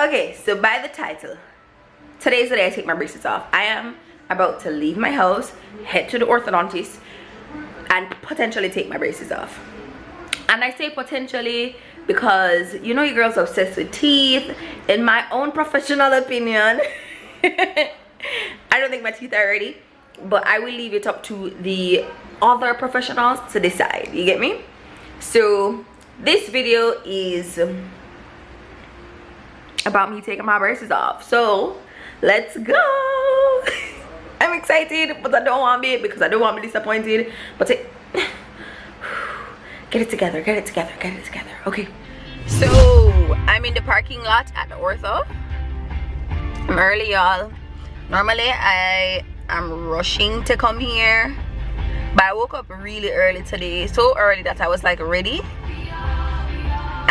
Okay, so by the title, today's the day I take my braces off. I am about to leave my house, head to the orthodontist, and potentially take my braces off. And I say potentially because you know your girl's obsessed with teeth. In my own professional opinion, I don't think my teeth are ready, but I will leave it up to the other professionals to decide. You get me? So this video is about me taking my braces off. So let's go. I'm excited, but I don't want to be because I don't want to be disappointed. But get it together, get it together, get it together. Okay, so I'm in the parking lot at the ortho. I'm early, y'all. Normally I am rushing to come here, but I woke up really early today, so early that I was like ready,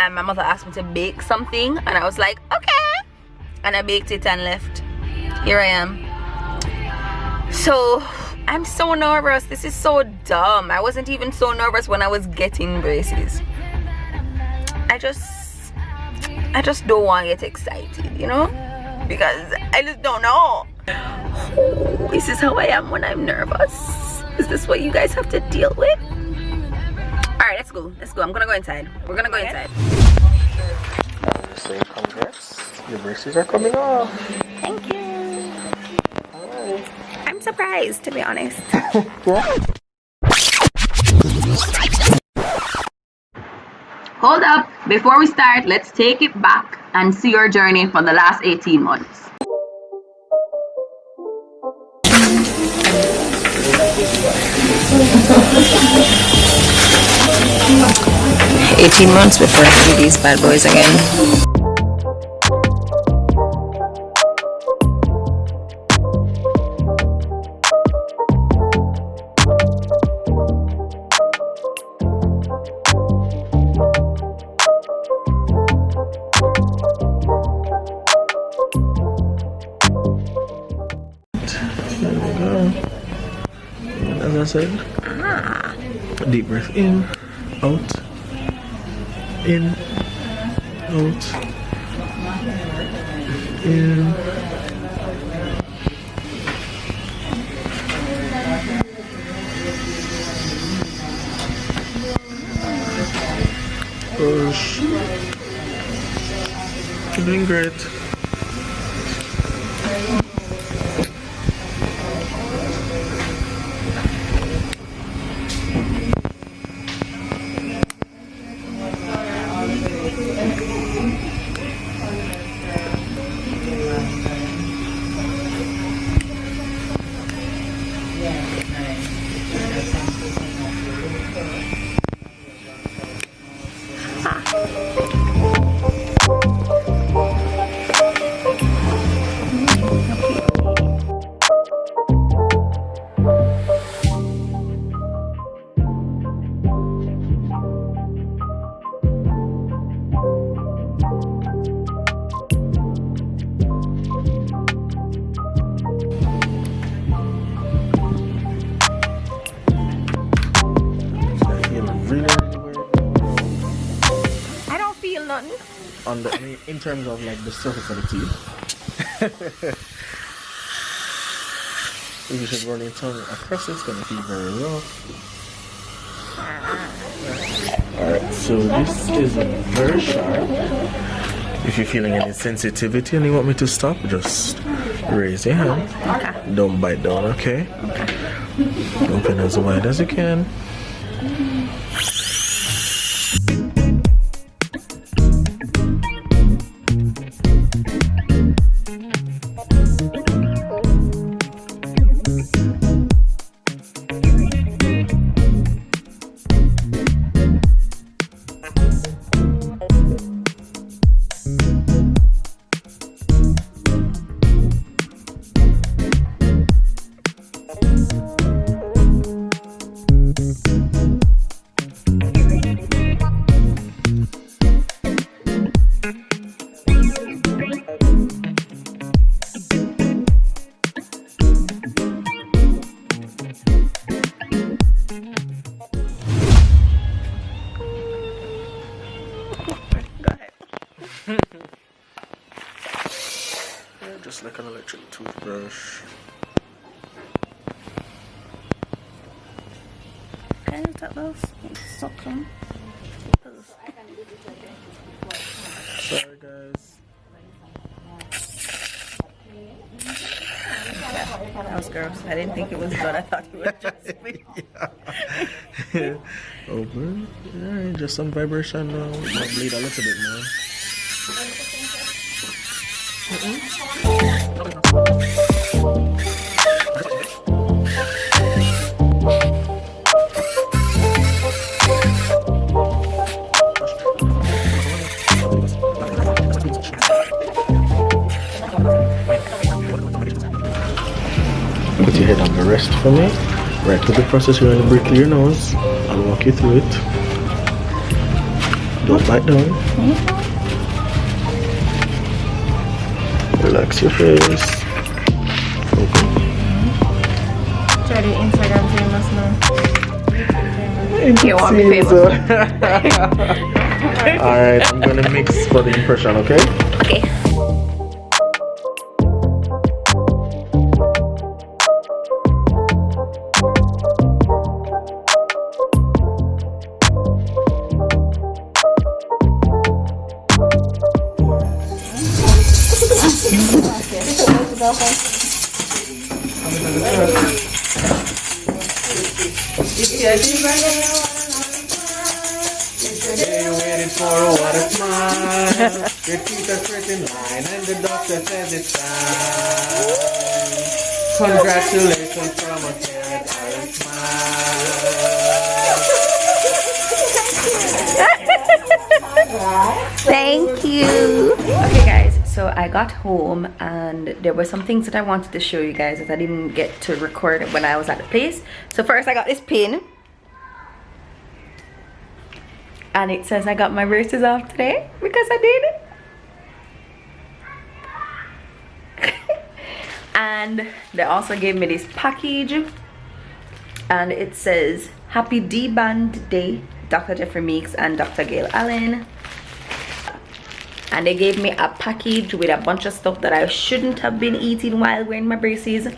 and my mother asked me to bake something and I was like okay, and I baked it and left. Here I am. So I'm so nervous. This is so dumb. I wasn't even so nervous when I was getting braces. I just don't want to get excited, you know, because I just don't know. Oh, this is how I am when I'm nervous. Is this what you guys have to deal with? All right, let's go. Let's go. I'm gonna go inside. We're gonna go inside. Say congrats. Your braces are coming off. Thank you. Hi. I'm surprised, to be honest. Yeah. Hold up. Before we start, let's take it back and see your journey for the last 18 months. Months before I see these bad boys again. As I said, deep breath in, out, in, out, in. Push. You're doing great. On the, I mean, in terms of like the surface of the teeth, if you should run your tongue across it, it's gonna feel very rough. Alright, so this is very sharp. If you're feeling any sensitivity and you want me to stop, just raise your hand. Okay. Don't bite down, okay? Okay. Open as wide as you can. just like an electric toothbrush. Can you take those? Suck them. Sorry, guys. That was gross. I didn't think it was blood. I thought it was just me. Yeah. Open. Yeah, just some vibration now. Might bleed a little bit more. Put your head on the rest for me. Right, put the process here on the brick of your nose. I'll walk you through it. Don't bite down. Relax your face. Open. Try the Instagram famous now. You want me famous? Alright, I'm gonna mix for the impression, okay? Okay. They waited for a water smile. Your teeth are pretty line, and the doctor says it's time. Congratulations from a parent, Iron smile. Thank you. Okay guys, so I got home and there were some things that I wanted to show you guys that I didn't get to record when I was at the place. So first I got this pin. And it says I got my braces off today because I did. And they also gave me this package. And it says Happy D-Band Day, Dr. Jeffrey Meeks and Dr. Gail Allen. And they gave me a package with a bunch of stuff that I shouldn't have been eating while wearing my braces.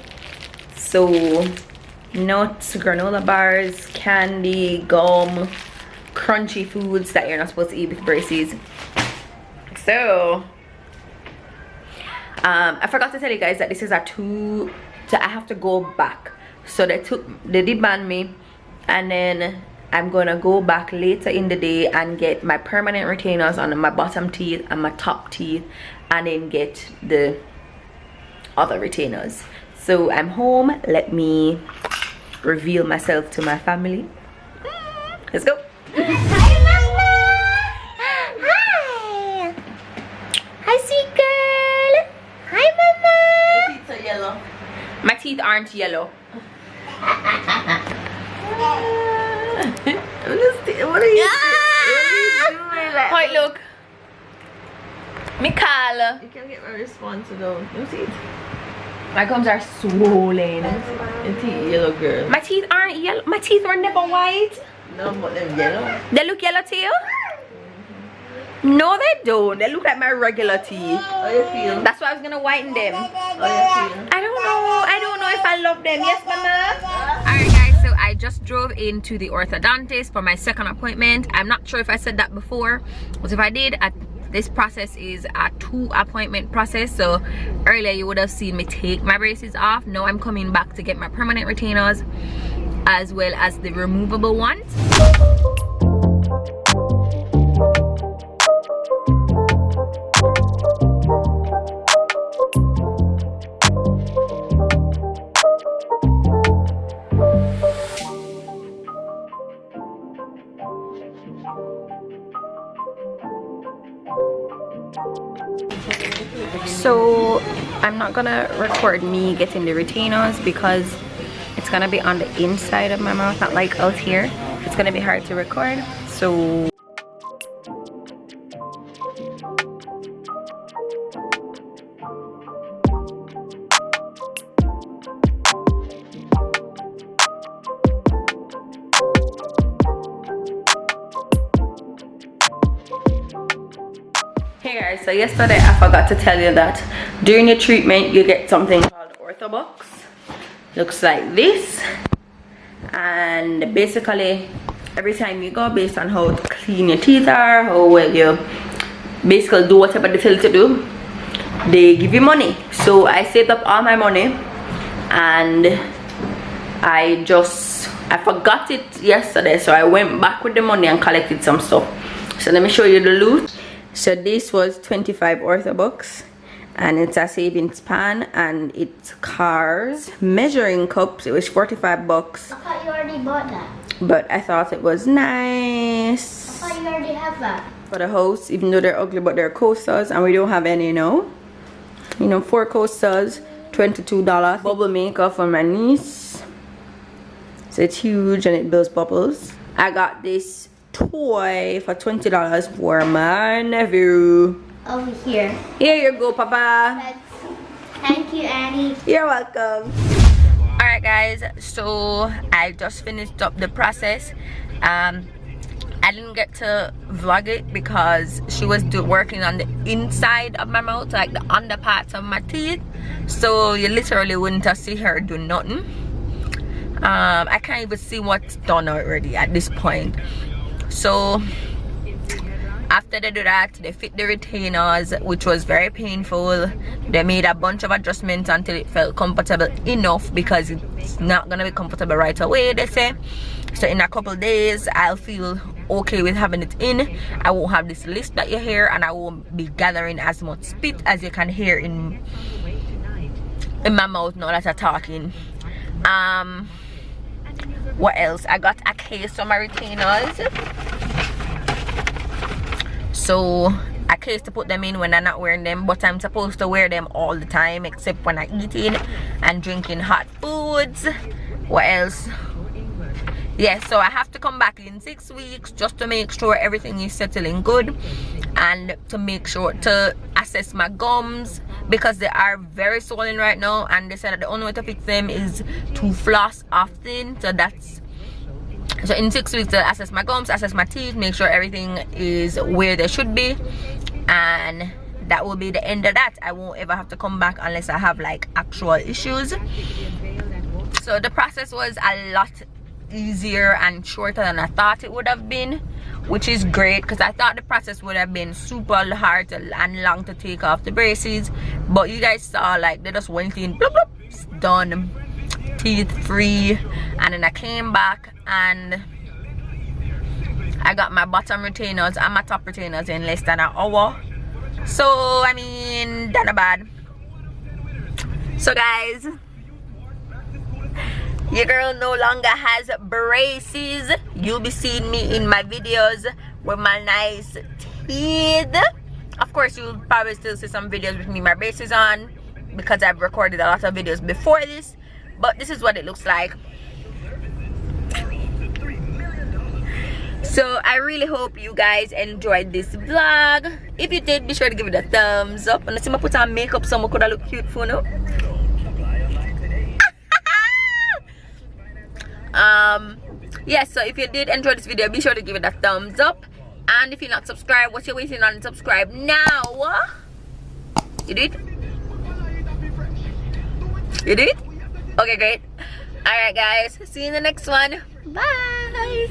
So nuts, granola bars, candy, gum, crunchy foods that you're not supposed to eat with braces. So I forgot to tell you guys that this is a so I have to go back. So they did ban me, and then I'm gonna go back later in the day and get my permanent retainers on my bottom teeth and my top teeth, and then get the other retainers. So I'm home. Let me reveal myself to my family. Let's go. Hi, Mama! Hi! Hi, sweet girl! Hi, Mama! My teeth are yellow. My teeth aren't yellow. What are you doing? Like, look. Mikala. You can get my response though. You see it? My gums are swollen. Your teeth yellow, girl. My teeth aren't yellow. My teeth were never white. No, but them yellow. They look yellow to you? No, they don't. They look like my regular teeth. How you feel? That's why I was gonna whiten them. How you feel? I don't know. I don't know if I love them. Yes, Mama? Alright guys, so I just drove into the orthodontist for my second appointment. I'm not sure if I said that before, but if I did, this process is a 2-appointment process. So earlier you would have seen me take my braces off. Now I'm coming back to get my permanent retainers as well as the removable ones. So I'm not gonna record me getting the retainers because it's gonna be on the inside of my mouth, not like out here. It's gonna be hard to record. So Hey guys, so yesterday I forgot to tell you that during your treatment you get something called orthobox. Looks like this, and basically every time you go, based on how clean your teeth are, how well you basically do whatever they tell you to do, they give you money. So I saved up all my money and I forgot it yesterday, so I went back with the money and collected some stuff. So let me show you the loot. So this was 25 orthobucks, and it's a savings pan, and it's cars, measuring cups. It was 45 bucks. I thought you already bought that. But I thought it was nice. I thought you already have that. For the house, even though they're ugly, but they're coasters, and we don't have any now. You know, 4 coasters, $22. Bubble maker for my niece. So it's huge and it blows bubbles. I got this toy for $20 for my nephew. Over here. Here you go, Papa. Thank you, Annie. You're welcome. Alright guys, so I just finished up the process. I didn't get to vlog it because she was working on the inside of my mouth, like the under parts of my teeth, so you literally wouldn't have see her do nothing. I can't even see what's done already at this point. So after they do that, they fit the retainers, which was very painful. They made a bunch of adjustments until it felt comfortable enough, because it's not gonna be comfortable right away, they say. So in a couple days I'll feel okay with having it in. I won't have this list that you hear, and I won't be gathering as much spit as you can hear in my mouth now that I'm talking. What else? I got a case for my retainers, so a case to put them in when I'm not wearing them, but I'm supposed to wear them all the time except when I'm eating and drinking hot foods. What else? Yeah, so I have to come back in 6 weeks just to make sure everything is settling good, and to make sure to assess my gums, because they are very swollen right now, and they said that the only way to fix them is to floss often. So in 6 weeks they'll assess my gums, assess my teeth, make sure everything is where they should be, and that will be the end of that. I won't ever have to come back unless I have like actual issues. So the process was a lot easier and shorter than I thought it would have been, which is great, because I thought the process would have been super hard and long to take off the braces, but you guys saw, like, they just went in, bloop, bloop, it's done, teeth free. And then I came back and I got my bottom retainers and my top retainers in less than an hour. So I mean, that not bad. So guys, your girl no longer has braces. You'll be seeing me in my videos with my nice teeth. Of course, you'll probably still see some videos with me my braces on, because I've recorded a lot of videos before this, but this is what it looks like. So I really hope you guys enjoyed this vlog. If you did, be sure to give it a thumbs up. And see me put on makeup so I could look cute for now. Yeah, so if you did enjoy this video, be sure to give it a thumbs up, and if you're not subscribed, what you waiting on? Subscribe now. You did? You did? Okay, great. Alright guys, see you in the next one. Bye.